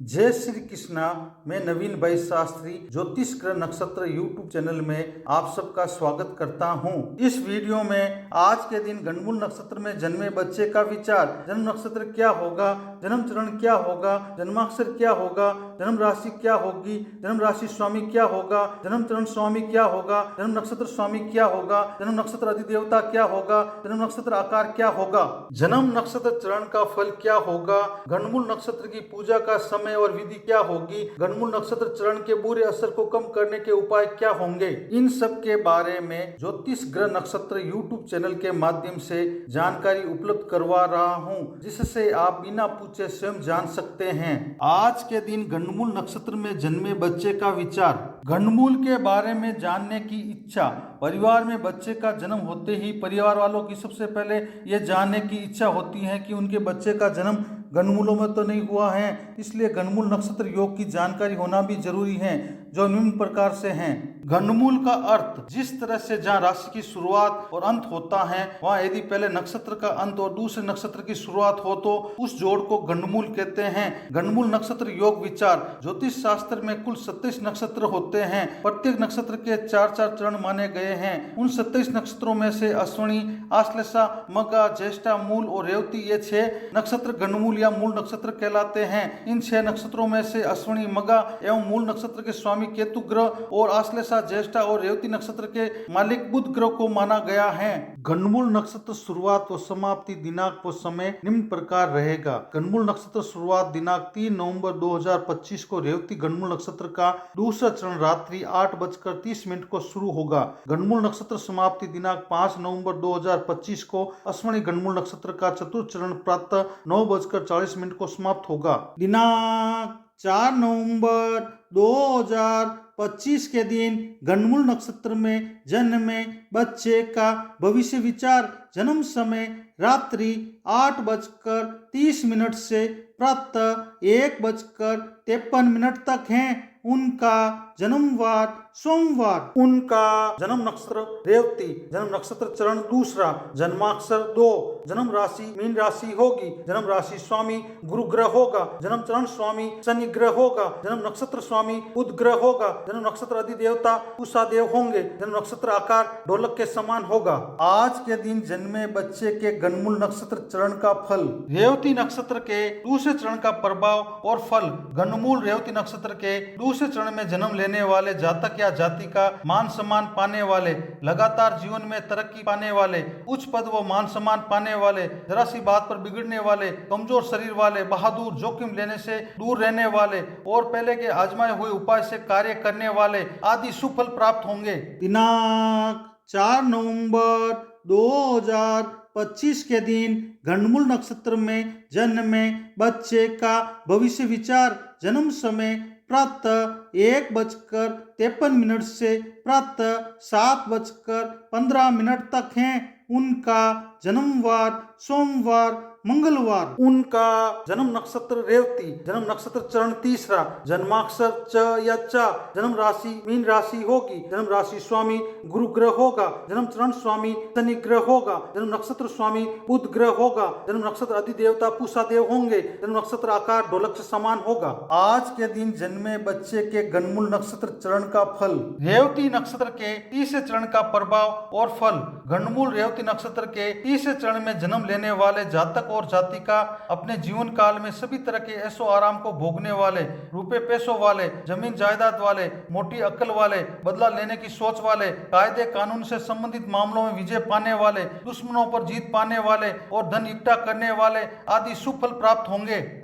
जय श्री कृष्णा। मैं नवीन भाई शास्त्री ज्योतिष ग्रह नक्षत्र यूट्यूब चैनल में आप सबका स्वागत करता हूं। इस वीडियो में आज के दिन गणमूल नक्षत्र में जन्मे बच्चे का विचार, जन्म नक्षत्र क्या होगा, जन्म चरण क्या होगा, जन्माक्षर क्या होगा, जन्म राशि क्या होगी, जन्म राशि स्वामी क्या होगा, जन्म चरण स्वामी क्या होगा, जन्म नक्षत्र स्वामी क्या होगा, जन्म नक्षत्र अधिदेवता क्या होगा, जन्म नक्षत्र आकार क्या होगा, जन्म नक्षत्र चरण का फल क्या होगा, गणमूल नक्षत्र की पूजा का समय और विधि क्या होगी, गणमूल नक्षत्र चरण के बुरे असर को कम करने के उपाय क्या होंगे, इन सब के बारे में ज्योतिष ग्रह नक्षत्र यूट्यूब चैनल के माध्यम से जानकारी उपलब्ध करवा रहा हूं, जिससे आप बिना पूछे स्वयं जान सकते हैं। आज के दिन गणमूल नक्षत्र में जन्मे बच्चे का विचार। गणमूल के बारे में जानने की इच्छा। परिवार में बच्चे का जन्म होते ही परिवार वालों की सबसे पहले यह जानने की इच्छा होती है कि उनके बच्चे का जन्म गणमूलों में तो नहीं हुआ है, इसलिए गणमूल नक्षत्र योग की जानकारी होना भी जरूरी है, जो निम्न प्रकार से हैं। गणमूल का अर्थ, जिस तरह से जहाँ राशि की शुरुआत और अंत होता है, वहाँ यदि पहले नक्षत्र का अंत और दूसरे नक्षत्र की शुरुआत हो तो उस जोड़ को गणमूल कहते हैं। गणमूल नक्षत्र योग विचार। ज्योतिष शास्त्र में कुल 27 नक्षत्र होते हैं। प्रत्येक नक्षत्र के 4-4 चरण माने गए हैं। उन 27 नक्षत्रों में से अश्विनी, आश्लेषा, मघा, ज्येष्ठा, मूल और रेवती ये 6 नक्षत्र गणमूल या मूल नक्षत्र कहलाते हैं। इन 6 नक्षत्रों में से अश्विनी, मघा एवं मूल नक्षत्र के स्वामी केतु ग्रह और आश्लेषा, ज्येष्ठा और रेवती नक्षत्र के मालिक बुध ग्रह को माना गया है। गणमूल नक्षत्र शुरुआत व समाप्ति दिनांक व समय निम्न प्रकार रहेगा। गणमूल नक्षत्र शुरुआत दिनांक 3 नवंबर 2025 को रेवती गणमूल नक्षत्र का दूसरा चरण रात्रि 8:30 को शुरू होगा। गणमूल नक्षत्र समाप्ति दिनांक 5 नवंबर 2025 को अश्विनी गणमूल नक्षत्र का चतुर्थ चरण प्रातः 9:40 को समाप्त होगा। दिनांक 4 नवंबर 2025 के दिन गणमूल नक्षत्र में जन्मे बच्चे का भविष्य विचार। जन्म समय रात्रि 8:30 से प्रातः 1:53 तक है। उनका जन्मवार सोमवार। उनका जन्म नक्षत्र रेवती, जन्म नक्षत्र चरण दूसरा, जन्माक्षर 2, जन्म राशि मीन राशि होगी, जन्म राशि स्वामी गुरु ग्रह होगा, जन्म चरण स्वामी शनि ग्रह होगा, जन्म नक्षत्र स्वामी बुध ग्रह होगा, जन्म नक्षत्र अधिदेवता उषा देव होंगे, जन्म नक्षत्र आकार ढोलक के समान होगा। आज के दिन जन्मे बच्चे के गणमूल नक्षत्र चरण का फल। रेवती नक्षत्र के दूसरे चरण का प्रभाव और फल। गणमूल रेवती नक्षत्र के दूसरे चरण में जन्म लेने वाले जातक या जाति का मान सम्मान पाने वाले, लगातार जीवन में तरक्की पाने वाले, उच्च पद व मान सम्मान पाने वाले, जरा सी बात पर बिगड़ने वाले, कमजोर शरीर वाले, बहादुर, जोखिम लेने से दूर रहने वाले और पहले के आजमाए हुए उपाय से कार्य करने वाले आदि सुफल प्राप्त होंगे। दिनांक 4 नवंबर 2025 के दिन गणमूल नक्षत्र में जन्मे बच्चे का भविष्य विचार। जन्म समय प्रातः 1:53 से प्रातः 7:15 तक है। उनका जन्मवार सोमवार मंगलवार। उनका जन्म नक्षत्र रेवती, जन्म नक्षत्र चरण तीसरा, जन्माक्षर च या चा, जन्म राशि मीन राशि होगी, जन्म राशि स्वामी गुरु ग्रह होगा, जन्म चरण स्वामी शनि ग्रह होगा, जन्म नक्षत्र स्वामी बुध ग्रह होगा, जन्म नक्षत्र अधिदेवता पूषा देव होंगे, जन्म नक्षत्र आकार ढोलक से समान होगा। आज के दिन जन्मे बच्चे के गणमूल नक्षत्र चरण का फल। रेवती नक्षत्र के तीसरे चरण का प्रभाव और फल। गणमूल रेवती नक्षत्र के तीसरे चरण में जन्म लेने वाले जातक और जातिका अपने जीवन काल में सभी तरह के ऐशो आराम को भोगने वाले, रुपए पैसों वाले, जमीन जायदाद वाले, मोटी अक्ल वाले, बदला लेने की सोच वाले, कायदे कानून से संबंधित मामलों में विजय पाने वाले, दुश्मनों पर जीत पाने वाले और धन इकट्ठा करने वाले आदि सुफल प्राप्त होंगे।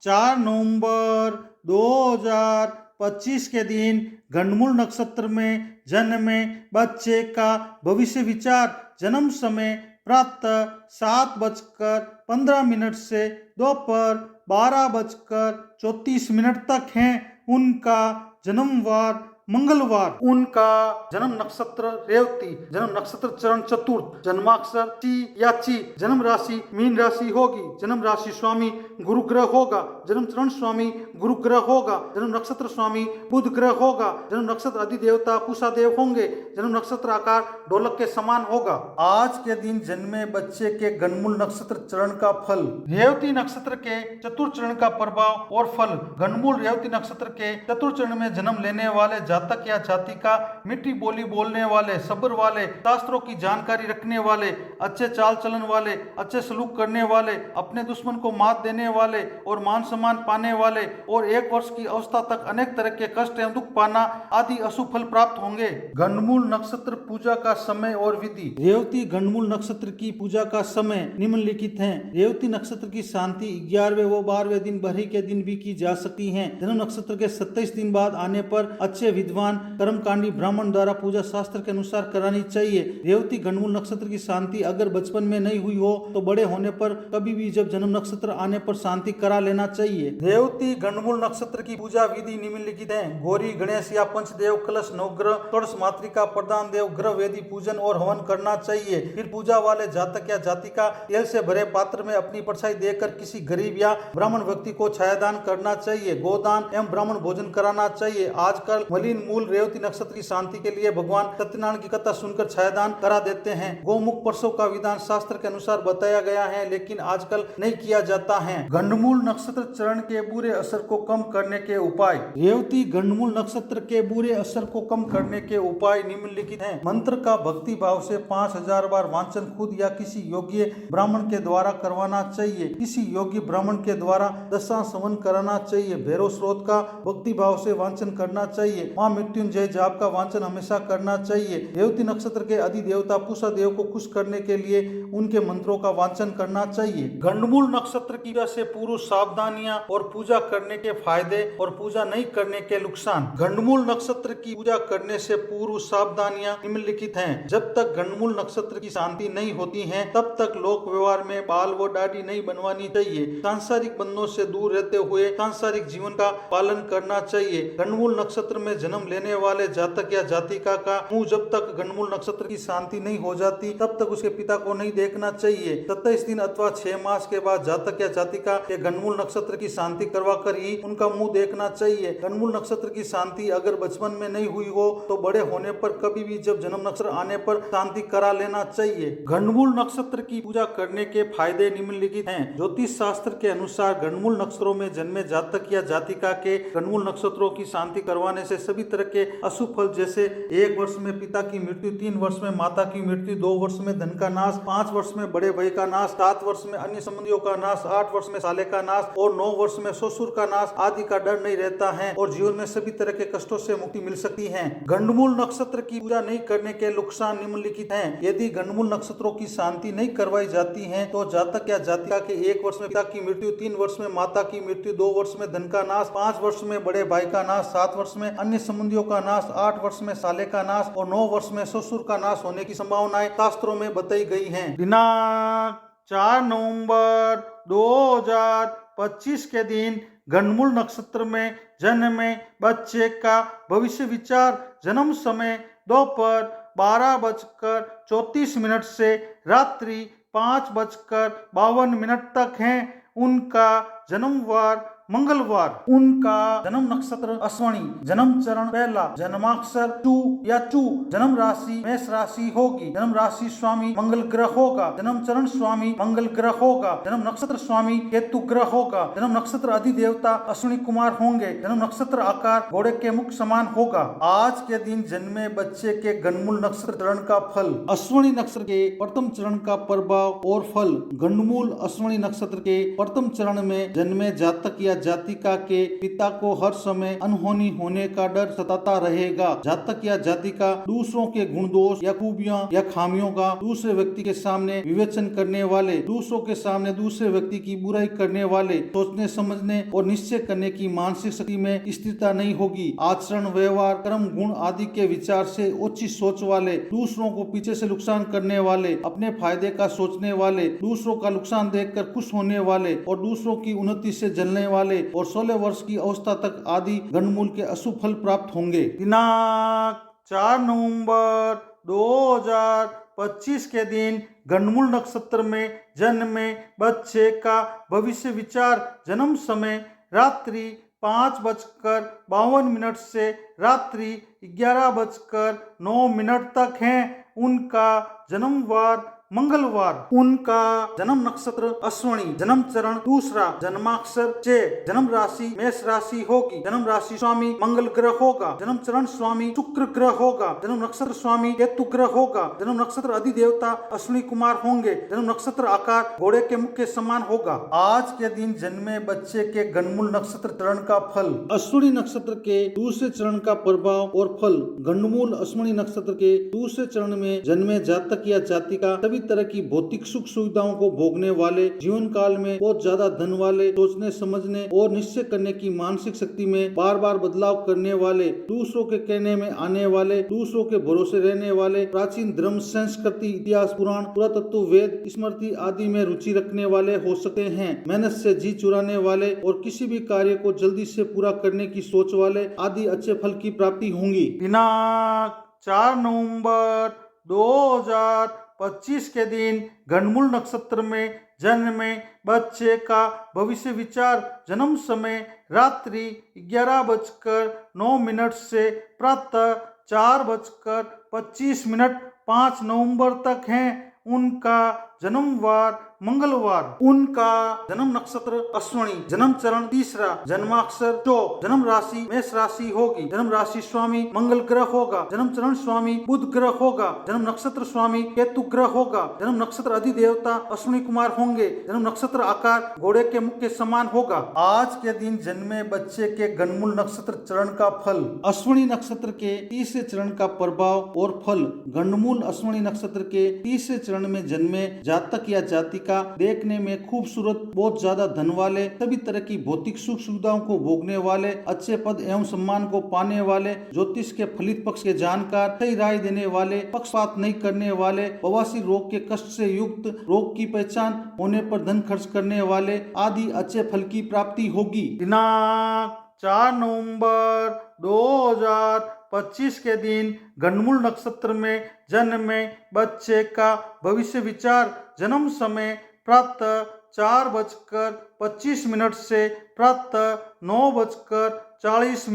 4 नवंबर 2025 के दिन गणमूल नक्षत्र में जन्मे बच्चे का भविष्य विचार। जन्म समय प्रातः 7:15 से दोपहर 12:34 तक है। उनका जन्मवार मंगलवार। उनका जन्म नक्षत्र रेवती, जन्म नक्षत्र चरण चतुर्थ, जन्माक्षर टी या ची, जन्म राशि मीन राशि होगी, जन्म राशि स्वामी गुरु ग्रह होगा, जन्म चरण स्वामी गुरु ग्रह होगा, जन्म नक्षत्र स्वामी बुध ग्रह होगा, जन्म नक्षत्र अधिदेवता पूषा देव होंगे, जन्म नक्षत्र आकार ढोलक के समान होगा। आज के दिन जन्मे बच्चे के गणमूल नक्षत्र चरण का फल। रेवती नक्षत्र के चतुर्थ चरण का प्रभाव और फल। गणमूल रेवती नक्षत्र के चतुर्थ चरण में जन्म लेने वाले जातक या जातिका मीठी बोली बोलने वाले, सब्र वाले, शास्त्रों की जानकारी रखने वाले, अच्छे चाल चलन वाले, अच्छे सलूक करने वाले, अपने दुश्मन को मात देने वाले और मान सम्मान पाने वाले और 1 वर्ष की अवस्था तक अनेक तरह के कष्ट एवं दुख पाना आदि अशुभ फल प्राप्त होंगे। गणमूल नक्षत्र पूजा का समय और विधि। रेवती गणमूल नक्षत्र की पूजा का समय निम्नलिखित है। रेवती नक्षत्र की शांति 11वें व 12वें दिन बरही के दिन भी की जा सकती है। जन्म नक्षत्र के 27 दिन बाद आने पर अच्छे विद्वान कर्मकांडी ब्राह्मण द्वारा पूजा शास्त्र के अनुसार करानी चाहिए। रेवती गणमूल नक्षत्र की शांति अगर बचपन में नहीं हुई हो तो बड़े होने पर कभी भी जब जन्म नक्षत्र आने पर शांति करा लेना चाहिए। रेवती गणमूल नक्षत्र की पूजा विधि निम्नलिखित है। गौरी गणेश या पंचदेव कलश नवग्रह षोडश मातृका प्रधान देव ग्रह वेदी पूजन और हवन करना चाहिए। फिर पूजा वाले जातक या जातिका तेल से भरे पात्र में अपनी परछाई देकर किसी गरीब या ब्राह्मण व्यक्ति को छायादान करना चाहिए। गोदान एवं ब्राह्मण भोजन कराना चाहिए। आजकल मलिन मूल रेवती नक्षत्र की शांति के लिए भगवान सत्यनारायण की कथा सुनकर छायादान करा देते हैं। गौमुख प्रसव का विधान शास्त्र के अनुसार बताया गया है, लेकिन आजकल नहीं किया जाता है। गंडमूल नक्षत्र चरण के बुरे असर को कम करने के उपाय। रेवती गंडमूल नक्षत्र के बुरे असर को कम करने के उपाय निम्नलिखित हैं। मंत्र का भक्ति भाव से 5000 बार वांचन खुद या किसी योग्य ब्राह्मण के द्वारा करवाना चाहिए। किसी योग्य ब्राह्मण के द्वारा दशाश्रवण कराना चाहिए। भैरव स्रोत का भक्ति भाव से वांचन करना चाहिए। मां मृत्युंजय जाप का वांचन हमेशा करना चाहिए। रेवती नक्षत्र के अधिदेवता पूषा देव को खुश करने के लिए उनके मंत्रों का वांचन करना चाहिए। गंडमूल नक्षत्र की वजह से पूर्व सावधानियां और पूजा करने के फायदे और पूजा नहीं करने के नुकसान। गंडमूल नक्षत्र की पूजा करने से पूर्व सावधानियां निम्नलिखित हैं। जब तक गंडमूल नक्षत्र की शांति नहीं होती है तब तक लोक व्यवहार में बाल व दाढ़ी नहीं बनवानी चाहिए। सांसारिक बंधनों से दूर रहते हुए सांसारिक जीवन का पालन करना चाहिए। गंडमूल नक्षत्र में जन्म लेने वाले जातक या जातिका का मुंह जब तक गंडमूल नक्षत्र की शांति नहीं हो जाती तब तक उसके पिता को नहीं देखना चाहिए। 27 दिन अथवा 6 मास के बाद जातक या जातिका के गंडमूल नक्षत्र की शांति करवा कर ही उनका मुंह देखना चाहिए। गंडमूल नक्षत्र की शांति अगर बचपन में नहीं हुई हो तो बड़े होने पर कभी भी जब जन्म नक्षत्र आने पर शांति करा लेना चाहिए। गंडमूल नक्षत्र की पूजा करने के फायदे निम्नलिखित हैं। ज्योतिष शास्त्र के अनुसार गंडमूल नक्षत्रों में जन्मे जातक या जातिका के गंडमूल नक्षत्रों की शांति करवाने से सभी तरह के अशुभ फल जैसे 1 वर्ष में पिता की मृत्यु, 3 वर्ष में माता की मृत्यु, 2 वर्ष में धन का नाश, 5 वर्ष में बड़े भाई का नाश, 7 वर्ष में अन्य संबंधियों का नाश, 8 वर्ष में साले का नाश और 9 वर्ष में ससुर का नाश आदि का डर नहीं रहता है और जीवन में सभी तरह के कष्टों से मुक्ति मिल सकती है। गंडमूल नक्षत्र की पूजा नहीं करने के नुकसान निम्नलिखित हैं। यदि गंडमूल नक्षत्रों की शांति नहीं करवाई जाती है तो जातक या जातिका के 1 वर्ष में पिता की मृत्यु, 3 वर्ष में माता की मृत्यु, 2 वर्ष में धन का नाश, 5 वर्ष में बड़े भाई का नाश, 7 वर्ष में अन्य संबंधियों का नाश, 8 वर्ष में साले का नाश और 9 वर्ष में ससुर का नाश होने की संभावनाएं शास्त्रों में बताई गई हैं। दिनांक 4 नवंबर 2025 के दिन गंडमूल नक्षत्र में जन्मे बच्चे का भविष्य विचार। जन्म समय दोपहर 12:34 से रात्रि 5:52 तक है। उनका जन्मवार मंगलवार। उनका जन्म नक्षत्र अश्वनी, जन्म चरण पहला, जन्माक्षर टू या चू, जन्म राशि मेष राशि होगी, जन्म राशि स्वामी मंगल ग्रह होगा, जन्म चरण स्वामी मंगल ग्रह होगा, जन्म नक्षत्र स्वामी केतु ग्रह होगा, जन्म नक्षत्र अधिदेवता अश्विनी कुमार होंगे, जन्म नक्षत्र आकार घोड़े के मुख समान होगा। आज के दिन जन्मे बच्चे के गंडमूल नक्षत्र चरण का फल। अश्विनी नक्षत्र के प्रथम चरण का प्रभाव और फल। गंडमूल अश्विनी नक्षत्र के प्रथम चरण में जन्मे जातक या जातिका के पिता को हर समय अनहोनी होने का डर सताता रहेगा। जातक या जातिका दूसरों के गुण दोष या खूबियां या खामियों का दूसरे व्यक्ति के सामने विवेचन करने वाले, दूसरों के सामने दूसरे व्यक्ति की बुराई करने वाले, सोचने समझने और निश्चय करने की मानसिक शक्ति में स्थिरता नहीं होगी। आचरण, व्यवहार, कर्म, गुण आदि के विचार से उच्च सोच वाले, दूसरों को पीछे से नुकसान करने वाले, अपने फायदे का सोचने वाले, दूसरों का नुकसान देखकर खुश होने वाले और दूसरों की उन्नति से जलने वाले वाले और 16 वर्ष की अवस्था तक आदि गंडमूल के अशुभ फल प्राप्त होंगे। दिनांक 4 नवंबर 2025 के दिन गंडमूल नक्षत्र में जन्मे बच्चे का भविष्य विचार जन्म समय रात्रि 5:52 से रात्रि 11:09 तक है। उनका जन्मवार मंगलवार। उनका जन्म नक्षत्र अश्वनी, जन्म चरण दूसरा, जन्माक्षर चे, जन्म राशि मेष राशि होगी, जन्म राशि स्वामी मंगल ग्रह होगा, जन्म चरण स्वामी शुक्र ग्रह होगा, जन्म नक्षत्र स्वामी केतु ग्रह होगा, जन्म नक्षत्र अधिदेवता अश्विनी कुमार होंगे, जन्म नक्षत्र आकार घोड़े के मुख के समान होगा। आज के दिन जन्मे बच्चे के गंडमूल नक्षत्र चरण का फल। अश्विनी नक्षत्र के दूसरे चरण का प्रभाव और फल। गंडमूल अश्विनी नक्षत्र के दूसरे चरण में जन्मे जातक या जातिका सभी तरह की भौतिक सुख सुविधाओं को भोगने वाले, जीवन काल में बहुत ज्यादा धन वाले, सोचने समझने और निश्चय करने की मानसिक शक्ति में बार बार बदलाव करने वाले, दूसरों के कहने में आने वाले, दूसरों के भरोसे रहने वाले, प्राचीन धर्म संस्कृति इतिहास पुराण पुरातत्व वेद स्मृति आदि में रुचि रखने वाले हो सकते हैं। मेहनत से जी चुराने वाले और किसी भी कार्य को जल्दी से पूरा करने की सोच वाले आदि अच्छे फल की प्राप्ति होंगी। दिनांक 4 नवंबर 2025 के दिन गंडमूल नक्षत्र में जन्मे बच्चे का भविष्य विचार जन्म समय रात्रि 11:09 से प्रातः 4:25 5 नवंबर तक है। उनका जन्मवार मंगलवार। उनका जन्म नक्षत्र अश्वनी, जन्म चरण तीसरा, जन्माक्षर चो, जन्म राशि मेष राशि होगी, जन्म राशि स्वामी मंगल ग्रह होगा, जन्म चरण स्वामी बुध ग्रह होगा, जन्म नक्षत्र स्वामी केतु ग्रह होगा, जन्म नक्षत्र अधिदेवता अश्विनी कुमार होंगे, जन्म नक्षत्र आकार घोड़े के मुख के समान होगा। आज के दिन जन्मे बच्चे के गंडमूल नक्षत्र चरण का फल। अश्विनी नक्षत्र के तीसरे चरण का प्रभाव और फल। गंडमूल अश्विनी नक्षत्र के तीसरे चरण में जन्मे जातक या जातिका देखने में खूबसूरत, बहुत ज्यादा धन वाले, सभी तरह की भौतिक सुख सुविधाओं को भोगने वाले, अच्छे पद एवं सम्मान को पाने वाले, ज्योतिष के फलित पक्ष के जानकार, सही राय देने वाले, पक्षपात नहीं करने वाले, बवासीर रोग के कष्ट से युक्त, रोग की पहचान होने पर धन खर्च करने वाले आदि अच्छे फल की प्राप्ति होगी। दिनांक 4 नवंबर 2025 के दिन गंडमूल नक्षत्र में जन्मे बच्चे का भविष्य विचार जन्म समय प्रातः 4:25 से प्रातः 9:40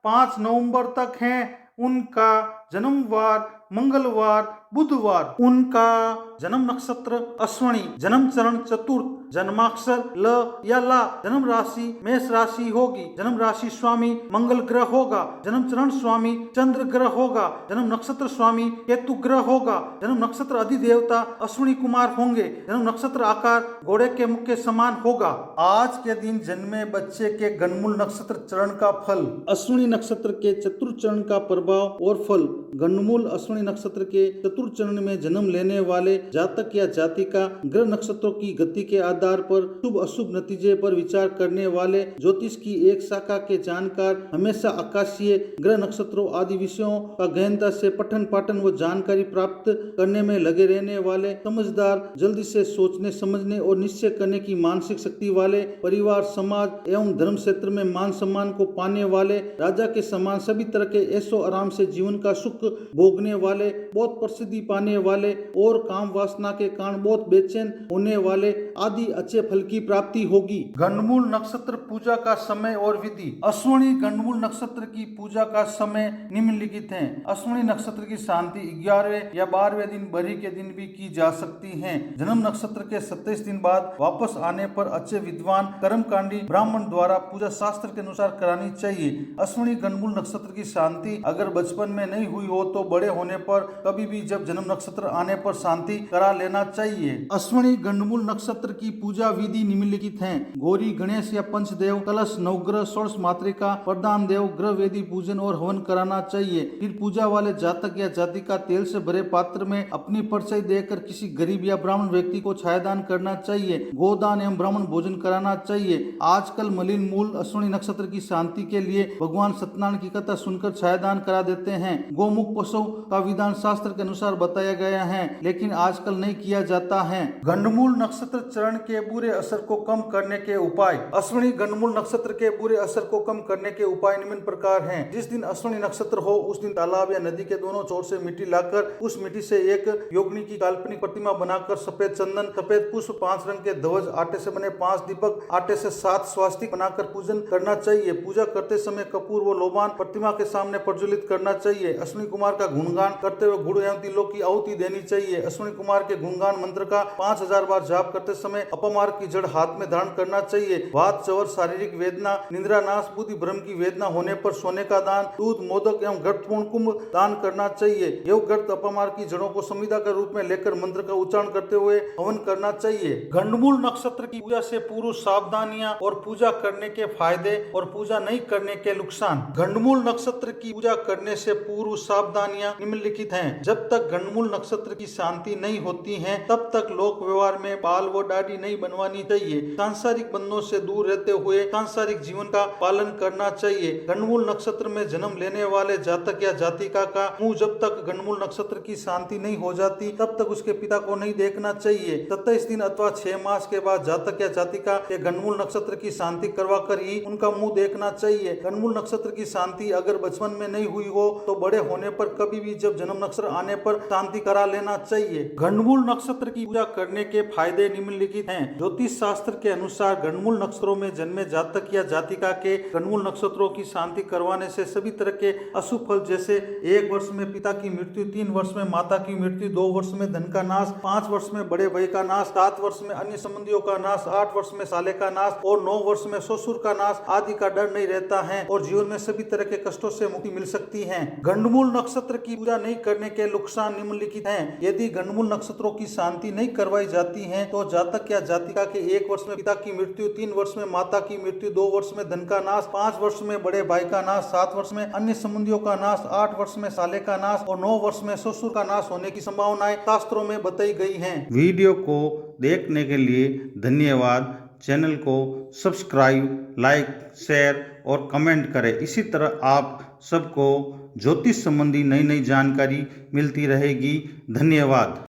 5 नवंबर तक है। उनका जन्मवार मंगलवार बुधवार। उनका जन्म नक्षत्र अश्वनी, जन्म चरण चतुर्थ, जन्माक्षर ल या ला, जन्म राशि मेष राशि होगी, जन्म राशि स्वामी मंगल ग्रह होगा, जन्म चरण स्वामी चंद्र ग्रह होगा, जन्म नक्षत्र स्वामी केतु ग्रह होगा, जन्म नक्षत्र अधिदेवता अश्विनी कुमार होंगे, जन्म नक्षत्र आकार घोड़े के मुख के समान होगा। आज के दिन जन्मे बच्चे के गंडमूल नक्षत्र चरण का फल। अश्विनी नक्षत्र के चतुर्थ चरण का प्रभाव और फल। गंडमूल अश्विनी नक्षत्र के चतुर्थ चरण में जन्म लेने वाले जातक या जातिका ग्रह नक्षत्रों की गति के आधार पर शुभ अशुभ नतीजे पर विचार करने वाले, ज्योतिष की एक शाखा के जानकार, हमेशा आकाशीय ग्रह नक्षत्रों आदि विषयों का गहनता से पठन पाठन व जानकारी प्राप्त करने में लगे रहने वाले, समझदार, जल्दी से सोचने समझने और निश्चय करने की मानसिक शक्ति वाले, परिवार समाज एवं धर्म क्षेत्र में मान सम्मान को पाने वाले, राजा के समान सभी तरह के ऐशो आराम से जीवन का सुख भोगने वाले, बहुत प्रसिद्धि पाने वाले और काम वासना के कारण बहुत बेचैन होने वाले आदि अच्छे फल की प्राप्ति होगी। गंडमूल नक्षत्र पूजा का समय और विधि। अश्विनी गंडमूल नक्षत्र की पूजा का समय निम्नलिखित है। अश्विनी नक्षत्र की शांति 11वें या 12वें दिन बरी के दिन भी की जा सकती है। जन्म नक्षत्र के 27 दिन बाद वापस आने पर अच्छे विद्वान कर्मकांडी ब्राह्मण द्वारा पूजा शास्त्र के अनुसार करानी चाहिए। अश्विनी गंडमूल नक्षत्र की शांति अगर बचपन में नहीं हुई हो तो बड़े होने पर कभी भी जब जन्म नक्षत्र आने पर शांति करा लेना चाहिए। अश्विनी गंडमूल नक्षत्र की पूजा विधि निम्नलिखित है। गौरी गणेश या पंचदेव, कलश, नवग्रह, षोडश मातृका, प्रधान देव, ग्रह वेदी पूजन और हवन कराना चाहिए। फिर पूजा वाले जातक या जातिका तेल से भरे पात्र में अपनी परिचय देकर किसी गरीब या ब्राह्मण व्यक्ति को छायादान करना चाहिए। गोदान एवं ब्राह्मण भोजन कराना चाहिए। आजकल मलिन मूल अश्विनी नक्षत्र की शांति के लिए भगवान सत्यनारायण की कथा सुनकर छायादान करा देते हैं। गौमुख पशु का विधान शास्त्र के अनुसार अनुसार बताया गया है, लेकिन आजकल नहीं किया जाता है। गंडमूल नक्षत्र चरण के बुरे असर को कम करने के उपाय। अश्विनी गंडमूल नक्षत्र के बुरे असर को कम करने के उपाय निम्न प्रकार हैं। जिस दिन अश्विनी नक्षत्र हो उस दिन तालाब या नदी के दोनों छोर से मिट्टी लाकर उस मिट्टी से एक योगिनी की काल्पनिक प्रतिमा बनाकर सफेद चंदन, सफेद पुष्प, 5 रंग के ध्वज, आटे से बने 5 दीपक, आटे से 7 स्वास्तिक बनाकर पूजन करना चाहिए। पूजा करते समय कपूर व लोबान प्रतिमा के सामने प्रज्वलित करना चाहिए। अश्विनी कुमार का गुणगान करते हुए गुड़ एवं तिलों की आहुति देनी चाहिए। अश्विनी कुमार के गुणगान मंत्र का 5000 बार जाप करते समय अपमार्ग की जड़ हाथ में धारण करना चाहिए। वात, चवर, शारीरिक वेदना, निद्रा नाश, बुद्धि भ्रम की वेदना होने पर सोने का दान, दूध, मोदक एवं गर्तपूर्ण कुंभ दान करना चाहिए। योग गर्त अपमार्ग की जड़ों को संविदा के रूप में लेकर मंत्र का उच्चारण करते हुए हवन करना चाहिए। गंडमूल नक्षत्र की पूजा से पूर्व सावधानियां और पूजा करने के फायदे और पूजा नहीं करने के नुकसान। गंडमूल नक्षत्र की पूजा करने से पूर्व सावधानियां निम्नलिखित हैं। जब तक गंडमूल नक्षत्र की शांति नहीं होती है तब तक लोक व्यवहार में बाल व दाढ़ी नहीं बनवानी चाहिए। सांसारिक बंधनों से दूर रहते हुए सांसारिक जीवन का पालन करना चाहिए। गंडमूल नक्षत्र में जन्म लेने वाले जातक या जातिका का मुंह जब तक गंडमूल नक्षत्र की शांति नहीं हो जाती तब तक उसके पिता को नहीं देखना चाहिए। 27 दिन अथवा 6 मास के बाद जातक या जातिका के गंडमूल नक्षत्र की शांति करवा कर ही उनका मुंह देखना चाहिए। गंडमूल नक्षत्र की शांति अगर बचपन में नहीं हुई हो तो बड़े होने पर कभी भी जब जन्म नक्षत्र आने पर शांति करा लेना चाहिए। गंडमूल नक्षत्र की पूजा करने के फायदे निम्नलिखित हैं। ज्योतिष शास्त्र के अनुसार गंडमूल नक्षत्रों में जन्मे जातक या जातिका के गंडमूल नक्षत्रों की शांति करवाने से सभी तरह के अशुभ फल जैसे 1 वर्ष में पिता की मृत्यु, 3 वर्ष में माता की मृत्यु, 2 वर्ष में धन का नाश, 5 वर्ष में बड़े भाई का नाश, 7 वर्ष में अन्य संबंधियों का नाश, 8 वर्ष में साले का नाश और 9 वर्ष में ससुर का नाश आदि का डर नहीं रहता है और जीवन में सभी तरह के कष्टों से मुक्ति मिल सकती है। गंडमूल नक्षत्र की पूजा नहीं करने के नुकसान निम्नलिखित हैं। यदि गंडमूल नक्षत्रों की शांति नहीं करवाई जाती है तो जातक या जातिका के 1 वर्ष में पिता की मृत्यु, 3 वर्ष में माता की मृत्यु, 2 वर्ष में धन का नाश, 5 वर्ष में बड़े भाई का नाश, 7 वर्ष में अन्य संबंधियों का नाश, 8 वर्ष में साले का नाश और 9 वर्ष में ससुर का नाश होने की संभावनाएं शास्त्रों में बताई गई हैं। वीडियो को देखने के लिए धन्यवाद। चैनल को सब्सक्राइब, लाइक, शेयर और कमेंट करें। इसी तरह आप सबको ज्योतिष संबंधी नई नई जानकारी मिलती रहेगी। धन्यवाद।